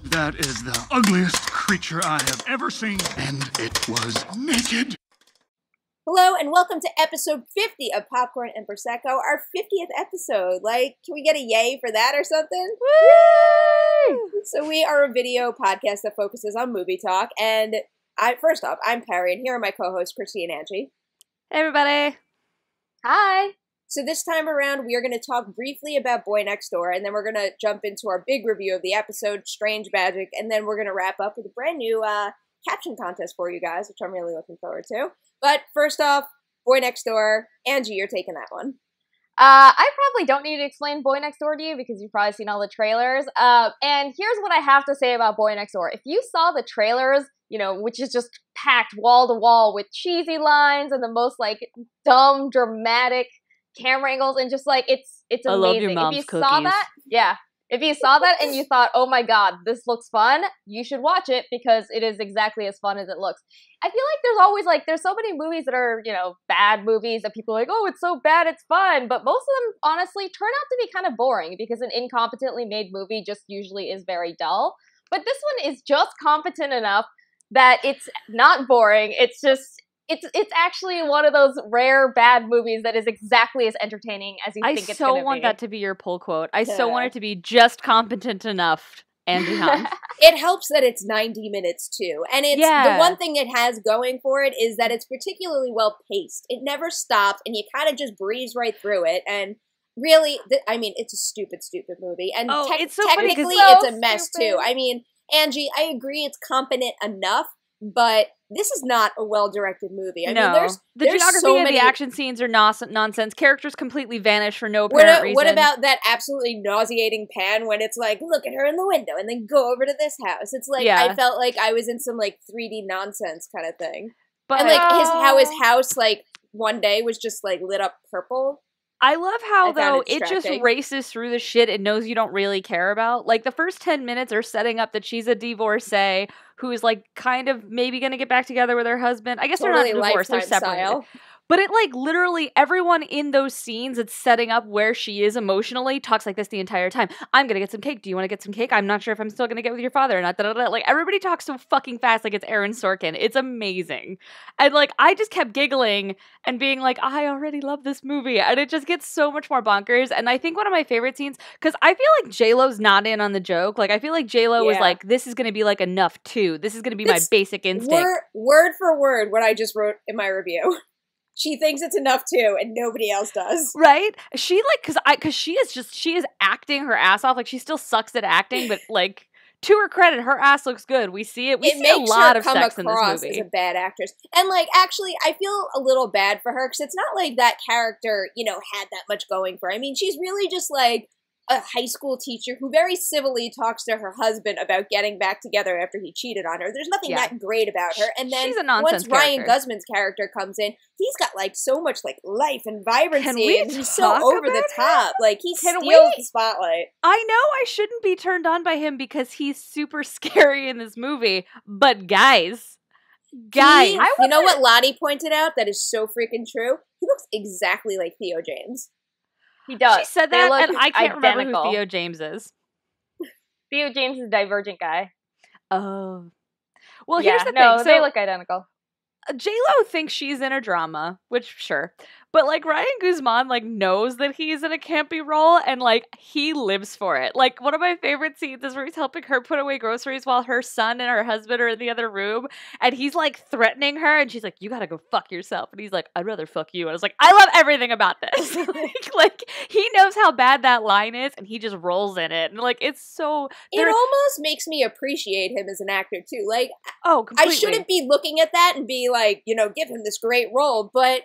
That is the ugliest creature I have ever seen, and it was naked. Hello and welcome to episode 50 of Popcorn and Prosecco, our 50th episode. Like, can we get a yay for that or something? Woo! So we are a video podcast that focuses on movie talk, and first off, I'm Perri, and here are my co-hosts, Kristy and Angie. Hey everybody. Hi. So this time around, we are going to talk briefly about Boy Next Door, and then we're going to jump into our big review of the episode, Strange Magic, and then we're going to wrap up with a brand new caption contest for you guys, which I'm really looking forward to. But first off, Boy Next Door. Angie, you're taking that one. I probably don't need to explain Boy Next Door to you because you've probably seen all the trailers. And here's what I have to say about Boy Next Door. If you saw the trailers, which is just packed wall to wall with cheesy lines and the most dumb, dramatic camera angles, and just it's amazing. I love your mom's cookies. If you saw that and you thought, oh my god, this looks fun, you should watch it because it is exactly as fun as it looks. I feel like there's always there's so many movies that are, bad movies that people are like, oh, it's so bad, it's fun. But most of them, honestly, turn out to be kind of boring because an incompetently made movie just usually is very dull. But this one is just competent enough that it's not boring. It's just... It's actually one of those rare bad movies that is exactly as entertaining as you think it's going to be. I so want that to be your pull quote. I so want it to be just competent enough, Angie Han. It helps that it's 90 minutes too. And it's the one thing it has going for it is that it's particularly well paced. It never stops and you kind of just breeze right through it. And really, it's a stupid, stupid movie. And it's so technically it's a mess too. I mean, Angie, I agree it's competent enough, but this is not a well-directed movie. I mean, there's geography so of many... the action scenes are nonsense. Characters completely vanish for no apparent reason. What about that absolutely nauseating pan when it's like, look at her in the window and then go over to this house? It's like, I felt like I was in some 3D nonsense kind of thing. But, and how his house, one day was just, lit up purple. I love how, though, it just races through the shit it knows you don't really care about. The first 10 minutes are setting up that she's a divorcee who's, kind of maybe going to get back together with her husband. I guess totally they're not divorced, they're separated. Style. But it, literally, everyone in those scenes, it's setting up where she is emotionally, talks like this the entire time. I'm gonna get some cake. Do you want to get some cake? I'm not sure if I'm still gonna get with your father or not. Everybody talks so fucking fast like it's Aaron Sorkin. It's amazing. And, I just kept giggling and being like, I already love this movie. And it just gets so much more bonkers. And I think one of my favorite scenes, because I feel like J-Lo's not in on the joke. I feel like J-Lo was like, this is gonna be, enough, too. This is gonna be my basic instinct. Word for word what I just wrote in my review. She thinks it's enough too, and nobody else does. Right? She because she is acting her ass off. She still sucks at acting, but to her credit, her ass looks good. We see it. We see a lot of sex in this movie. As a bad actress, and actually, I feel a little bad for her because it's not like that character, had that much going for her. I mean, she's really just a high school teacher who very civilly talks to her husband about getting back together after he cheated on her. There's nothing that great about her. And then once Ryan Guzman's character comes in, he's got so much life and vibrancy, and he's so over the top. He steals the spotlight. I know I shouldn't be turned on by him because he's super scary in this movie, but guys, you know what Lottie pointed out that is so freaking true? He looks exactly like Theo James. He does. She said that, and I can't remember who Theo James is. Theo James is a Divergent guy. Oh. Well, here's the thing. So, they look identical. J-Lo thinks she's in a drama, which, sure. But, Ryan Guzman, knows that he's in a campy role, and, he lives for it. One of my favorite scenes is where he's helping her put away groceries while her son and her husband are in the other room, and he's, threatening her, and she's like, you gotta go fuck yourself. And he's like, I'd rather fuck you. And I was like, I love everything about this. He knows how bad that line is, and he just rolls in it. And, it's so... It almost makes me appreciate him as an actor, too. Oh, completely. I shouldn't be looking at that and be give him this great role, but...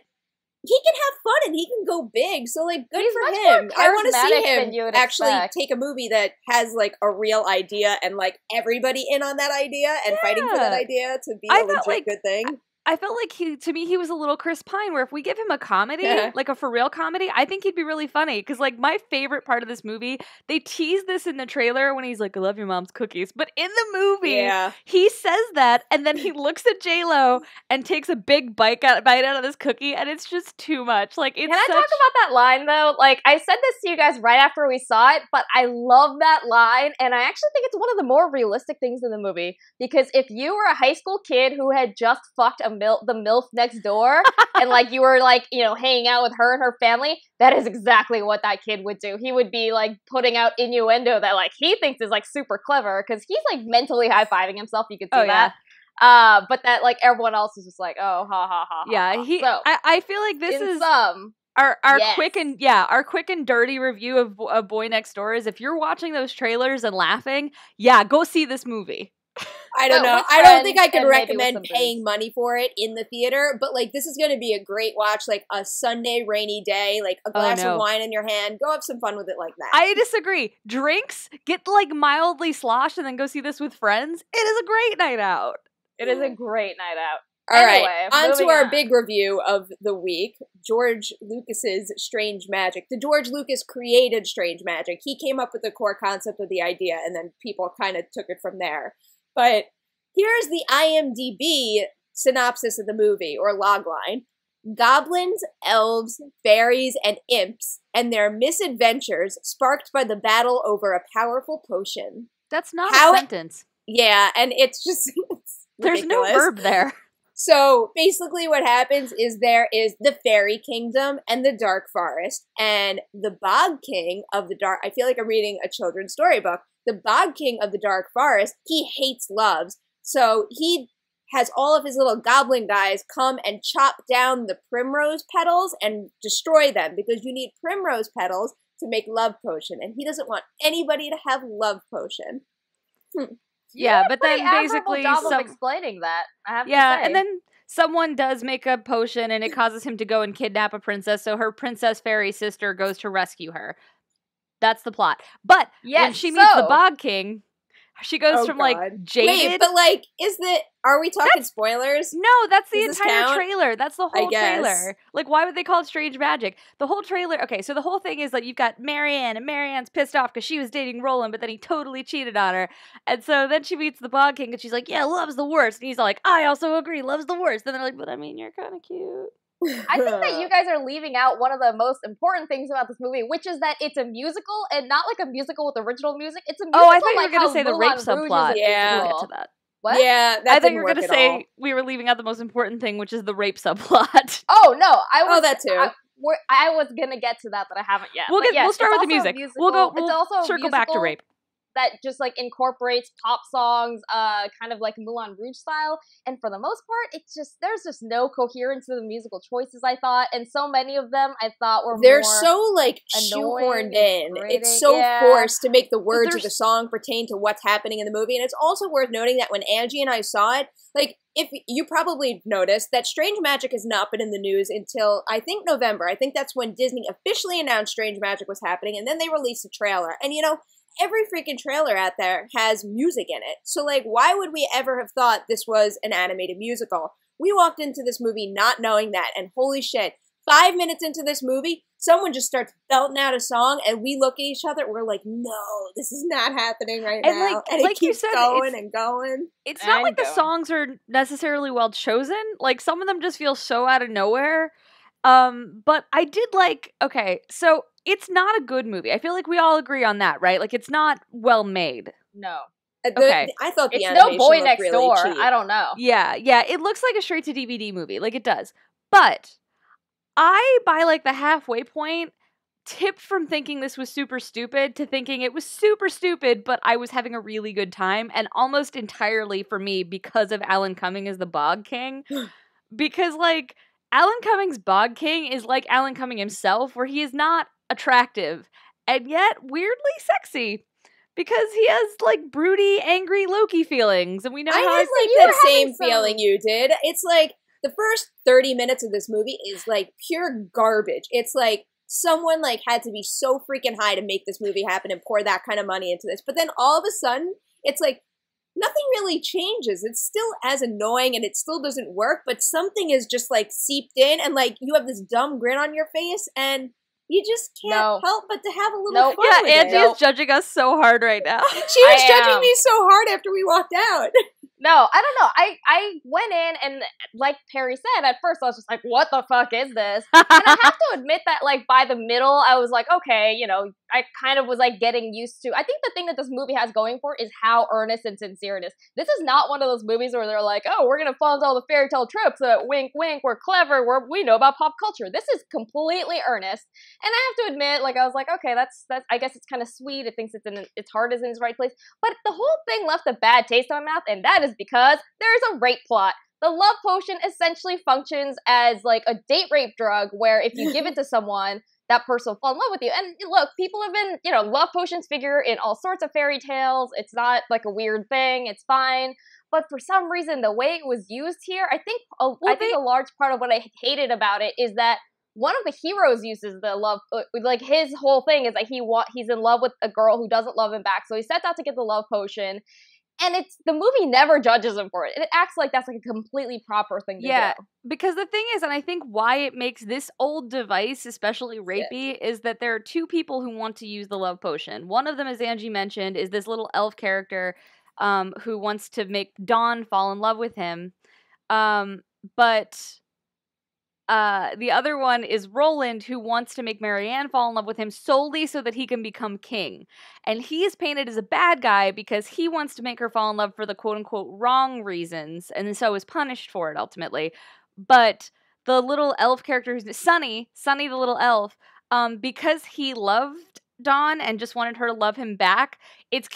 he can have fun and he can go big, so good for him. I want to see him actually take a movie that has a real idea and everybody in on that idea and fighting for that idea to be a legit good thing. I felt like he was a little Chris Pine, where if we give him a comedy, like a for real comedy, I think he'd be really funny. Because like my favorite part of this movie, they tease this in the trailer when he's like, "I love your mom's cookies," but in the movie, he says that, and then he looks at J-Lo and takes a big bite out of this cookie, and it's just too much. Like, it's Can I talk about that line though? Like, I said this to you guys right after we saw it, but I love that line, and I actually think it's one of the more realistic things in the movie. Because if you were a high school kid who had just fucked the MILF next door, and like you were like, you know, hanging out with her and her family, that is exactly what that kid would do. He would be like putting out innuendo that like he thinks is like super clever because he's like mentally high-fiving himself. You could see that. But that like everyone else is just like, oh, ha ha ha. Yeah, so, I feel like this is our quick and dirty review of Boy Next Door is if you're watching those trailers and laughing, go see this movie. I don't know. I don't think I could recommend paying money for it in the theater, but like this is going to be a great watch, like a Sunday rainy day, like a glass of wine in your hand. Go have some fun with it like that. I disagree. Drinks, get like mildly sloshed and then go see this with friends. It is a great night out. It is a great night out. All right, on to our big review of the week, George Lucas's Strange Magic. The George Lucas created Strange Magic. He came up with the core concept of the idea, and then people kind of took it from there. But here's the IMDb synopsis of the movie, or logline. Goblins, elves, fairies, and imps, and their misadventures sparked by the battle over a powerful potion. That's not a sentence. Yeah, and it's just... There's no verb there. So basically what happens is there is the fairy kingdom and the dark forest, and the bog king of the dark... I feel like I'm reading a children's storybook. The bog king of the dark forest, he hates loves. So he has all of his little goblin guys come and chop down the primrose petals and destroy them, because you need primrose petals to make love potion, and he doesn't want anybody to have love potion. Yeah, but then basically job of explaining that. I have to say. And then someone does make a potion, and it causes him to go and kidnap a princess. So her princess fairy sister goes to rescue her. That's the plot. But when she meets the Bog King, she goes from like jaded. Wait, but like, are we talking spoilers? No, that's the entire trailer. That's the whole trailer. Like, why would they call it Strange Magic? The whole trailer. Okay, so the whole thing is that you've got Marianne, and Marianne's pissed off because she was dating Roland, but then he totally cheated on her. And so then she meets the Bog King, and she's like, "Yeah, love's the worst." And he's like, "I also agree, love's the worst." Then they're like, "But I mean, you're kind of cute." I think that you guys are leaving out one of the most important things about this movie, which is that it's a musical, and not like a musical with original music. It's a musical. Oh, I thought you were going to say the rape subplot. Yeah, we'll get to that. What? Yeah, I thought you were going to say we were leaving out the most important thing, which is the rape subplot. Oh no, that too. I was gonna get to that, but I haven't yet. We'll start with the music. We'll circle back to rape. That just like incorporates pop songs, kind of like Moulin Rouge style, and for the most part, there's just no coherence to the musical choices. I thought, and so many of them I thought were they're so like shoehorned in. It's so forced to make the words of the song pertain to what's happening in the movie. And it's also worth noting that when Angie and I saw it, like if you probably noticed that Strange Magic has not been in the news until I think November. I think that's when Disney officially announced Strange Magic was happening, and then they released a trailer. And every freaking trailer out there has music in it. So, like, why would we ever have thought this was an animated musical? We walked into this movie not knowing that, and holy shit, 5 minutes into this movie, someone just starts belting out a song, and we look at each other, we're like, no, this is not happening right now. And it keeps going and going. It's not like the songs are necessarily well chosen. Like, some of them just feel so out of nowhere. But I did so it's not a good movie. I feel like we all agree on that, right? Like, it's not well made. No. Okay. I thought the animation no Boy Next really Door. Cheap. I don't know. Yeah. It looks like a straight-to-DVD movie. Like, it does. But I, by like the halfway point, tipped from thinking this was super stupid to thinking it was super stupid, but I was having a really good time. And almost entirely for me because of Alan Cumming as the Bog King. Because, like, Alan Cumming's Bog King is like Alan Cumming himself, where he is not attractive and yet weirdly sexy because he has like broody, angry Loki feelings, and we know how I had like that same feeling you did. It's like the first 30 minutes of this movie is like pure garbage. It's like someone like had to be so freaking high to make this movie happen and pour that kind of money into this. But then all of a sudden, it's like nothing really changes. It's still as annoying and it still doesn't work, but something is just like seeped in and like you have this dumb grin on your face and you just can't help but to have a little fun with it. Angie is judging us so hard right now. She was judging me so hard after we walked out. No, I don't know. I went in and like Perri said, at first I was just like, what the fuck is this? And I have to admit that like by the middle, I was like, okay, you know, I kind of was like getting used to. I think the thing that this movie has going for is how earnest and sincere it is. This is not one of those movies where they're like, oh, we're going to fall into all the fairy tale tropes. Wink, wink, we're clever. We know about pop culture. This is completely earnest. And I have to admit, like, I was like, okay, that's I guess it's kind of sweet. It thinks its heart is in its right place. But the whole thing left a bad taste in my mouth, and that is because there is a rape plot. The love potion essentially functions as like a date rape drug where if you give it to someone, that person will fall in love with you. And look, people have been, you know, love potions figure in all sorts of fairy tales. It's not like a weird thing. It's fine. But for some reason, the way it was used here, I think a large part of what I hated about it is that one of the heroes uses the love, like his whole thing is that he's in love with a girl who doesn't love him back. So he sets out to get the love potion. And the movie never judges him for it. It acts like that's like a completely proper thing to do. Because the thing is, and I think why it makes this old device especially rapey is that there are two people who want to use the love potion. One of them, as Angie mentioned, is this little elf character who wants to make Dawn fall in love with him. But the other one is Roland, who wants to make Marianne fall in love with him solely so that he can become king. And he is painted as a bad guy because he wants to make her fall in love for the quote-unquote wrong reasons, and so is punished for it ultimately. But the little elf character, who's Sunny the little elf, because he loved Dawn and just wanted her to love him back, it's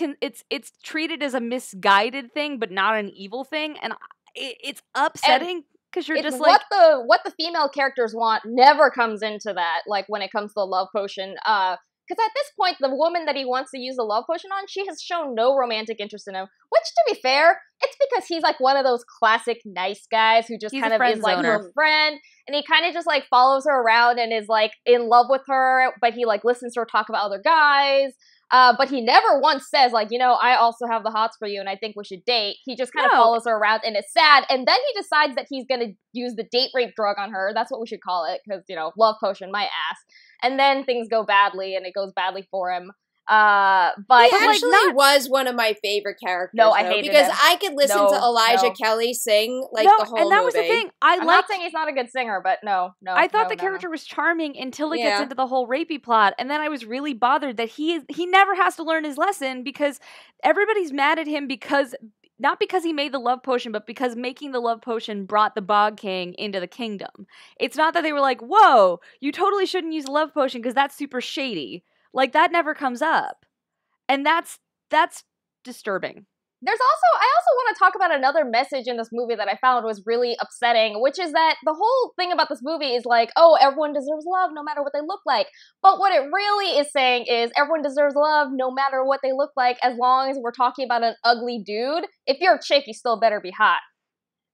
treated as a misguided thing, but not an evil thing, and it's upsetting. Because you're just like what the female characters want never comes into that. Like when it comes to the love potion, because at this point, the woman that he wants to use the love potion on, she has shown no romantic interest in him. Which, to be fair, it's because he's like one of those classic nice guys who just kind of is like her friend, and he kind of just like follows her around and is like in love with her, but he like listens to her talk about other guys. But he never once says, like, you know, I also have the hots for you and I think we should date. He just kind of follows her around and it's sad. And then he decides that he's going to use the date rape drug on her. That's what we should call it because, you know, love potion, my ass. And then things go badly and it goes badly for him. But he actually was one of my favorite characters. No, I hated because him. I could listen to Elijah Kelly sing the whole movie. And that was the thing. I'm not saying he's not a good singer, but no. I thought the character was charming until it gets into the whole rapey plot, and then I was really bothered that he never has to learn his lesson because everybody's mad at him because. Not because he made the love potion, but because making the love potion brought the Bog King into the kingdom. It's not that they were like, whoa, you totally shouldn't use the love potion because that's super shady. Like, that never comes up. And that's disturbing. I also want to talk about another message in this movie that I found was really upsetting, which is that the whole thing about this movie is like, oh, everyone deserves love no matter what they look like. But what it really is saying is everyone deserves love no matter what they look like, as long as we're talking about an ugly dude. If you're a chick, you still better be hot.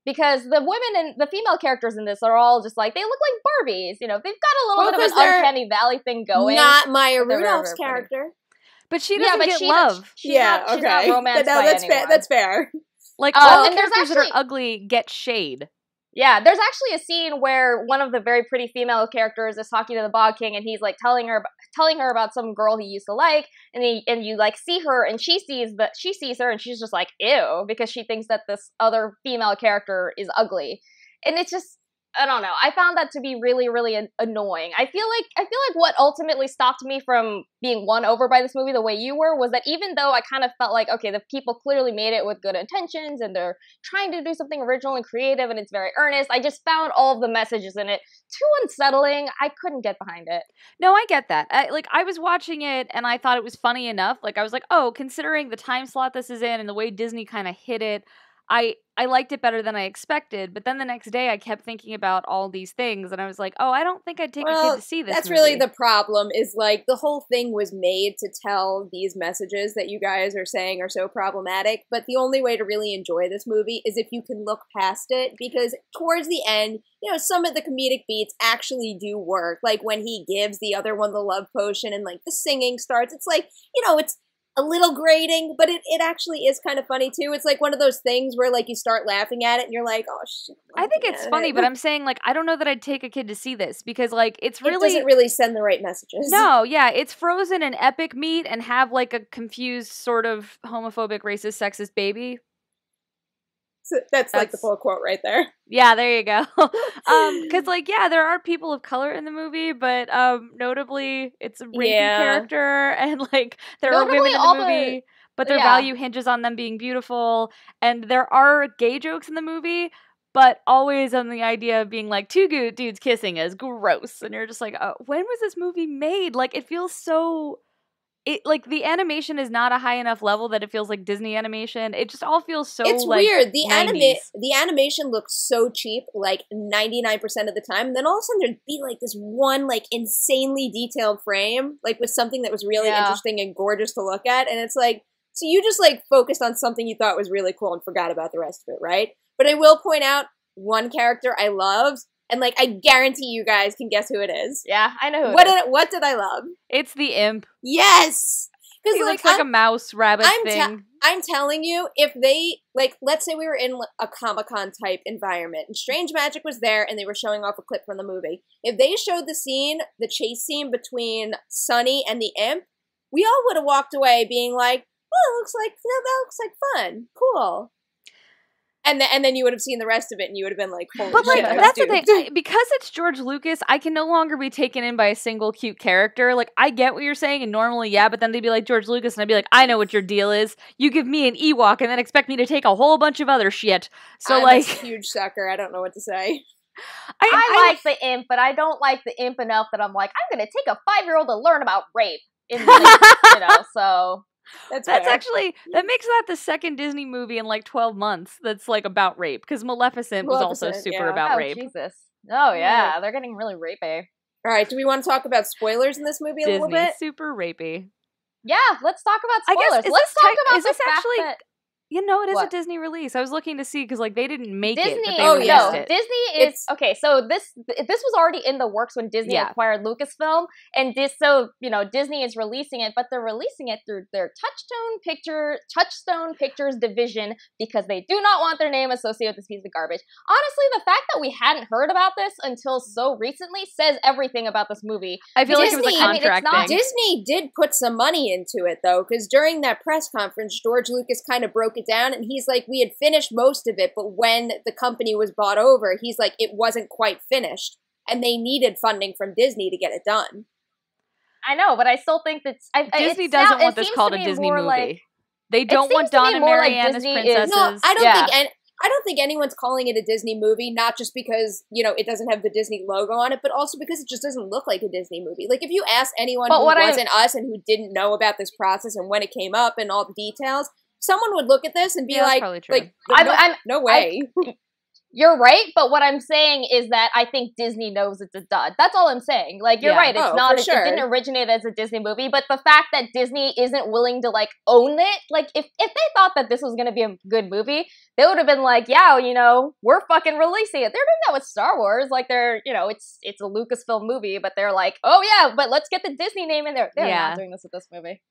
Because the women and the female characters in this are all just like, they look like Barbies. You know, they've got a little bit of an uncanny valley thing going. Not Maya Rudolph's character. But she doesn't get love. She's not romanced by anyone. That's fair. Like, all the characters that are ugly get shade. Yeah, there's actually a scene where one of the very pretty female characters is talking to the Bog King, and he's like telling her about some girl he used to like, and you like see her, and she sees her, and she's just like, ew, because she thinks that this other female character is ugly, and it's just. I don't know. I found that to be really, really annoying. I feel like what ultimately stopped me from being won over by this movie the way you were was that even though I kind of felt like, okay, the people clearly made it with good intentions and they're trying to do something original and creative and it's very earnest, I just found all of the messages in it too unsettling. I couldn't get behind it. No, I get that. I was watching it and I thought it was funny enough. Like, I was like, oh, considering the time slot this is in and the way Disney kind of hit it, I liked it better than I expected, but then the next day I kept thinking about all these things, and I was like, oh, I don't think I'd take a kid to see this That's movie. really the problem, is like, the whole thing was made to tell these messages that you guys are saying are so problematic, but the only way to really enjoy this movie is if you can look past it, because towards the end, you know, some of the comedic beats actually do work, like when he gives the other one the love potion and like the singing starts, it's like, you know, it's a little grating, but it actually is kind of funny too. It's like one of those things where like you start laughing at it and you're like, oh shit. I think it's funny, but I'm saying like I don't know that I'd take a kid to see this because like it doesn't really send the right messages. No, yeah, it's Frozen and epic meet and have like a confused sort of homophobic, racist, sexist baby. So that's like the full quote right there. Yeah, there you go. Because like yeah, there are people of color in the movie, but notably it's a rapey character, and like there are women in the movie, but their value hinges on them being beautiful, and there are gay jokes in the movie, but always on the idea of being like two good dudes kissing is gross, and you're just like, oh, when was this movie made? Like it feels so. It like the animation is not a high enough level that it feels like Disney animation. It just all feels so. It's like, weird. The animation looks so cheap, like 99% of the time, and then all of a sudden there'd be like this one like insanely detailed frame, like with something that was really interesting and gorgeous to look at, and it's like, so you just like focused on something you thought was really cool and forgot about the rest of it, right? But I will point out one character I loved. And, like, I guarantee you guys can guess who it is. Yeah, I know who it is. What did I love? It's the imp. Yes! He looks like a mouse rabbit thing. I'm telling you, if they, like, let's say we were in a Comic-Con type environment, and Strange Magic was there, and they were showing off a clip from the movie. If they showed the chase scene between Sunny and the imp, we all would have walked away being like, oh, that looks like fun. Cool. And then you would have seen the rest of it, and you would have been like, holy but like shit, that's the thing. Because it's George Lucas, I can no longer be taken in by a single cute character. Like I get what you're saying, and normally but then they'd be like George Lucas, and I'd be like, I know what your deal is. You give me an Ewok, and then expect me to take a whole bunch of other shit. So I'm like, a huge sucker. I don't know what to say. I like the imp, but I don't like the imp enough that I'm like, I'm gonna take a 5-year-old to learn about rape. So. That's actually that makes that the second Disney movie in like 12 months that's like about rape, because Maleficent was also super about rape. Jesus. Oh yeah, they're getting really rapey. All right, do we want to talk about spoilers in this movie a little bit? Super rapey. Yeah, let's talk about spoilers. Let's talk about is this actually that... You know, it is a Disney release. I was looking to see because like they didn't make Disney, it, but they released it. Disney is okay. So this was already in the works when Disney acquired Lucasfilm, and Disney is releasing it, but they're releasing it through their Touchstone Pictures division because they do not want their name associated with this piece of garbage. Honestly, the fact that we hadn't heard about this until so recently says everything about this movie. I feel like it was a contract thing. Disney did put some money into it though, because during that press conference, George Lucas kind of broke it down, and he's like, we had finished most of it, but when the company was bought over, he's like, it wasn't quite finished, and they needed funding from Disney to get it done. I know, but I still think that Disney doesn't want this called a Disney movie. They don't want Dawn and Marianne as princesses. No, I don't think anyone's calling it a Disney movie, not just because, it doesn't have the Disney logo on it, but also because it just doesn't look like a Disney movie. Like, if you ask anyone who wasn't us and who didn't know about this process and when it came up and all the details, someone would look at this and be no way. You're right, but what I'm saying is that I think Disney knows it's a dud. That's all I'm saying. Like, you're right, it's not, it didn't originate as a Disney movie, but the fact that Disney isn't willing to, like, own it, like, if they thought that this was going to be a good movie, they would have been like, yeah, we're fucking releasing it. They're doing that with Star Wars. Like, it's a Lucasfilm movie, but they're like, oh yeah, but let's get the Disney name in there. They're not doing this with this movie.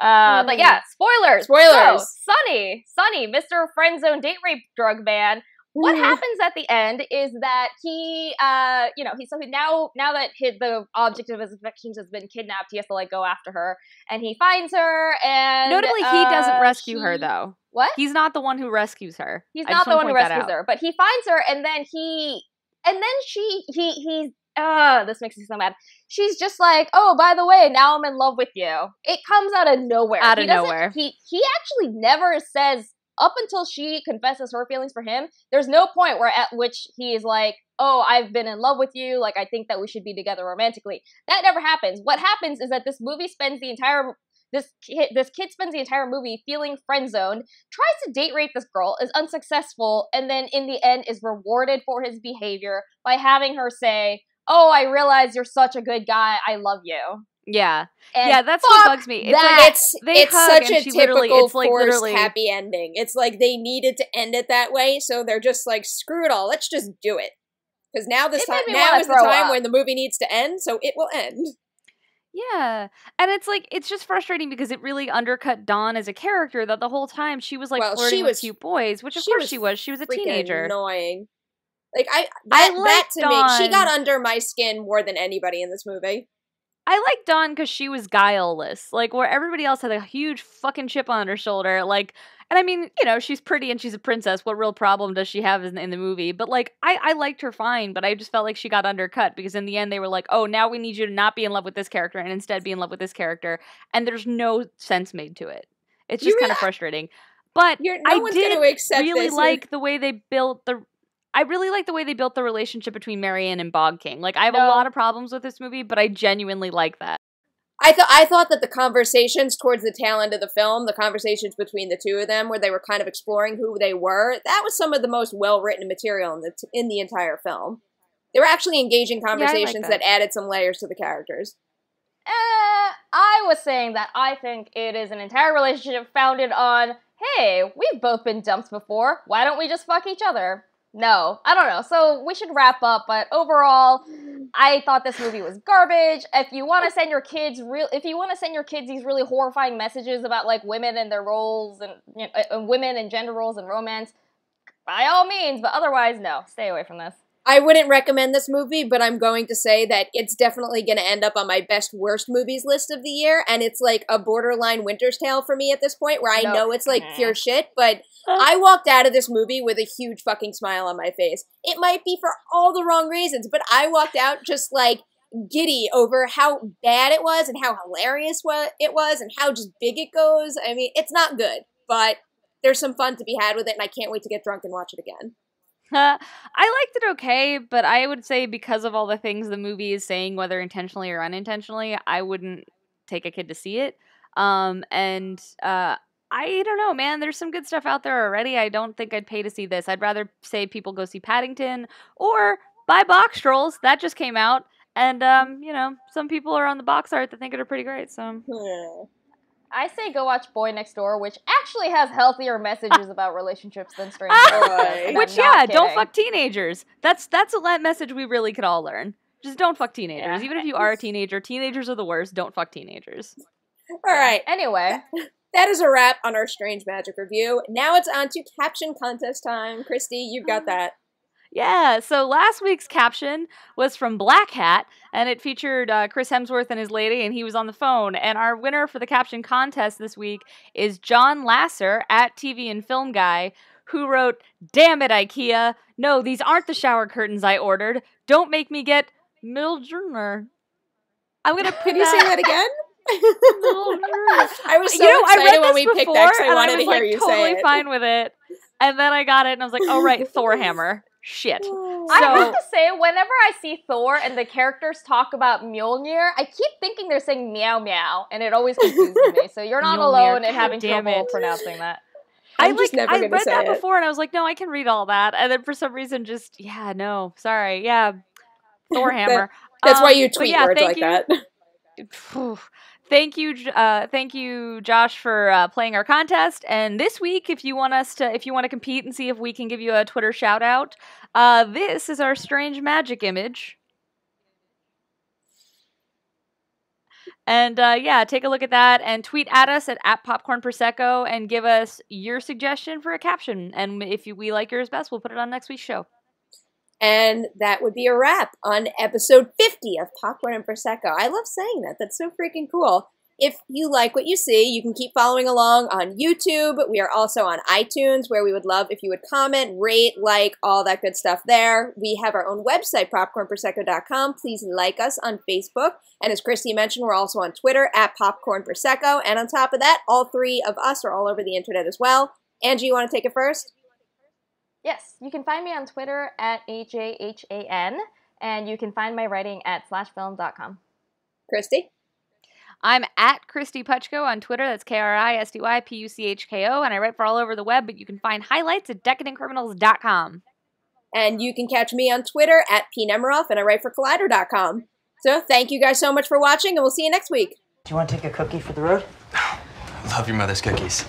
But yeah, spoilers. So, Sunny, Mr. Friendzone date rape drug man. What happens at the end is that he, now that the object of his affections has been kidnapped, he has to like go after her, and he finds her, and notably, he doesn't rescue her though. What? He's not the one who rescues her. He's not the one who rescues her, but he finds her, and then this makes me so mad. She's just like, oh, by the way, now I'm in love with you. It comes out of nowhere. He actually never says. Up until she confesses her feelings for him, there's no point at which he is like, oh, I've been in love with you, like, I think that we should be together romantically. That never happens. What happens is that this kid spends the entire movie feeling friend-zoned, tries to date rape this girl, is unsuccessful, and then in the end is rewarded for his behavior by having her say, oh, I realize you're such a good guy, I love you. Yeah. That's what bugs me. It's such a typical forced happy ending. It's like they needed to end it that way, so they're just like, screw it all, let's just do it. Because now is the time when the movie needs to end, so it will end. Yeah. And it's like, it's just frustrating because it really undercut Dawn as a character, that the whole time she was like flirting with cute boys, which of course she was. She was a teenager. Annoying. Like, that to Dawn. me, she got under my skin more than anybody in this movie. I like Dawn because she was guileless. Like, where everybody else had a huge fucking chip on her shoulder. Like, and I mean, you know, she's pretty and she's a princess. What real problem does she have in the movie? But, like, I liked her fine, but I just felt like she got undercut because in the end they were like, oh, now we need you to not be in love with this character and instead be in love with this character. And there's no sense made to it. It's just kind of frustrating. But I did really like the way they built I really like the way they built the relationship between Marianne and Bog King. Like, I have a lot of problems with this movie, but I genuinely like that. I thought that the conversations towards the tail end of the film, the conversations between the two of them, where they were kind of exploring who they were, that was some of the most well-written material in the entire film. They were actually engaging conversations that added some layers to the characters. I was saying that I think it is an entire relationship founded on, hey, we've both been dumped before, why don't we just fuck each other? No, I don't know. So we should wrap up, but overall, I thought this movie was garbage. If you want to send your kids these really horrifying messages about like women and their roles and women and gender roles and romance, by all means, but otherwise, no, stay away from this. I wouldn't recommend this movie, but I'm going to say that it's definitely going to end up on my best worst movies list of the year, and it's like a borderline Winter's Tale for me at this point, where I know it's like pure shit, but I walked out of this movie with a huge fucking smile on my face. It might be for all the wrong reasons, but I walked out just like giddy over how bad it was and how hilarious it was and how just big it goes. I mean, it's not good, but there's some fun to be had with it, and I can't wait to get drunk and watch it again. I liked it okay, but I would say because of all the things the movie is saying, whether intentionally or unintentionally, I wouldn't take a kid to see it. I don't know, man. There's some good stuff out there already. I don't think I'd pay to see this. I'd rather say people go see Paddington or buy Box Trolls. That just came out. And, some people are on the box art that think it are pretty great, so... I say go watch Boy Next Door, which actually has healthier messages about relationships than Stranger Things. Which, don't fuck teenagers. That's a message we really could all learn. Just don't fuck teenagers. Even if you are a teenager, teenagers are the worst. Don't fuck teenagers. All right. Anyway. That is a wrap on our Strange Magic review. Now it's on to caption contest time. Kristy, you've got that. Yeah, so last week's caption was from Black Hat, and it featured Chris Hemsworth and his lady, and he was on the phone. And our winner for the caption contest this week is John Lasser, at TV and Film Guy, who wrote, "Damn it, IKEA. No, these aren't the shower curtains I ordered. Don't make me get Mildner." I'm going to put Can you say that again? I was so excited when we picked that because I wanted to hear you say it. I was totally fine with it. And then I got it, and I was like, oh, right, Thor hammer. Shit. I have to say, whenever I see Thor and the characters talk about Mjolnir, I keep thinking they're saying meow meow, and it always confuses me. So you're not alone in having trouble pronouncing that. I read that before, and I was like, no, I can read all that. And then for some reason, sorry. Thor hammer. That's why you tweet words like that. Thank you, Josh, for playing our contest. And this week, if you want to compete and see if we can give you a Twitter shout out, this is our Strange Magic image. And take a look at that and tweet at us at @PopcornProsecco and give us your suggestion for a caption. And if we like yours best, we'll put it on next week's show. And that would be a wrap on episode 50 of Popcorn and Prosecco. I love saying that. That's so freaking cool. If you like what you see, you can keep following along on YouTube. We are also on iTunes, where we would love if you would comment, rate, like, all that good stuff there. We have our own website, popcornprosecco.com. Please like us on Facebook. And as Kristy mentioned, we're also on Twitter at popcornprosecco. And on top of that, all three of us are all over the internet as well. Angie, you want to take it first? Yes, you can find me on Twitter at AJHAN, and you can find my writing at /film.com. Kristy? I'm at Kristy Puchko on Twitter. That's KRISTYPUCHKO, and I write for all over the web, but you can find highlights at decadentcriminals.com. And you can catch me on Twitter at Perri Nemiroff, and I write for Collider.com. So thank you guys so much for watching, and we'll see you next week. Do you want to take a cookie for the road? Love your mother's cookies.